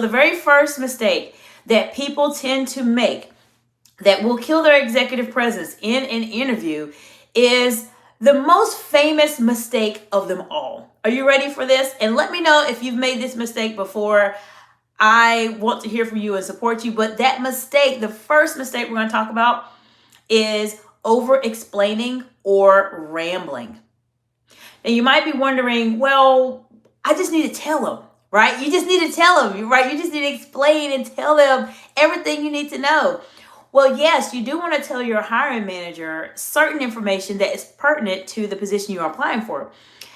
The very first mistake that people tend to make that will kill their executive presence in an interview is the most famous mistake of them all. Are you ready for this? And let me know if you've made this mistake before. I want to hear from you and support you. But that mistake, the first mistake we're going to talk about, is over-explaining or rambling. And you might be wondering, well, I just need to tell them, right? You just need to tell them, right? You just need to explain and tell them everything you need to know. Well, yes, you do want to tell your hiring manager certain information that is pertinent to the position you are applying for.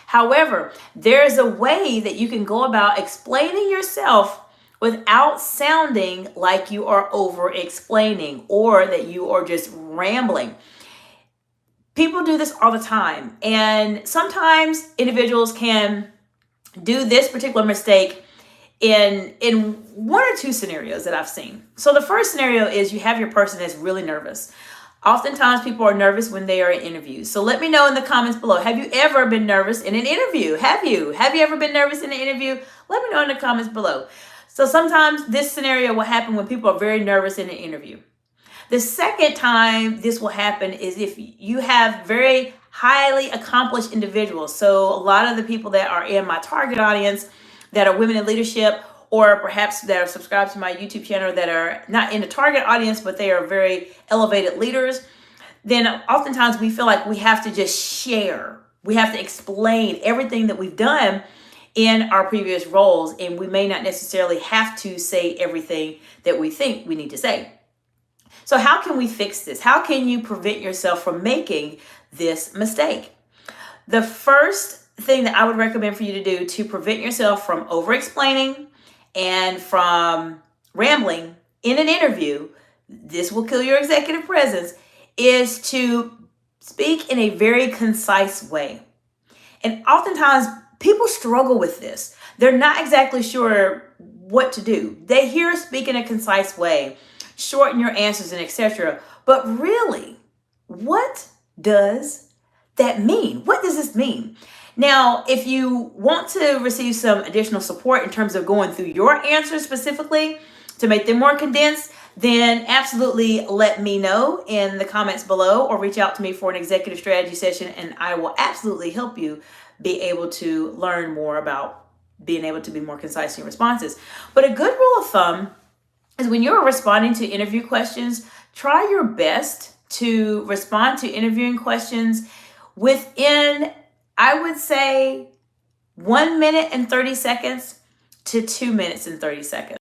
However, there's a way that you can go about explaining yourself without sounding like you are over-explaining or that you are just rambling. People do this all the time, and sometimes individuals can do this particular mistake in one or two scenarios that I've seen. So the first scenario is you have your person that's really nervous. Oftentimes people are nervous when they are in interviews. So let me know in the comments below. Have you ever been nervous in an interview? Have you ever been nervous in an interview? Let me know in the comments below. So sometimes this scenario will happen when people are very nervous in an interview. The second time this will happen is if you have very highly accomplished individuals. So a lot of the people that are in my target audience that are women in leadership, or perhaps that are subscribed to my YouTube channel that are not in the target audience, but they are very elevated leaders, then oftentimes we feel like we have to just share. We have to explain everything that we've done in our previous roles, and we may not necessarily have to say everything that we think we need to say. So how can we fix this? How can you prevent yourself from making this mistake? The first thing that I would recommend for you to do to prevent yourself from over-explaining and from rambling in an interview, this will kill your executive presence, is to speak in a very concise way. And oftentimes people struggle with this. They're not exactly sure what to do. They hear speak in a concise way, shorten your answers and etc. But really, what does that mean? What does this mean? Now, if you want to receive some additional support in terms of going through your answers specifically to make them more condensed, then absolutely let me know in the comments below or reach out to me for an executive strategy session, and I will absolutely help you be able to learn more about being able to be more concise in your responses. But a good rule of thumb is when you're responding to interview questions, try your best to respond to interviewing questions within, I would say, 1 minute and 30 seconds to 2 minutes and 30 seconds.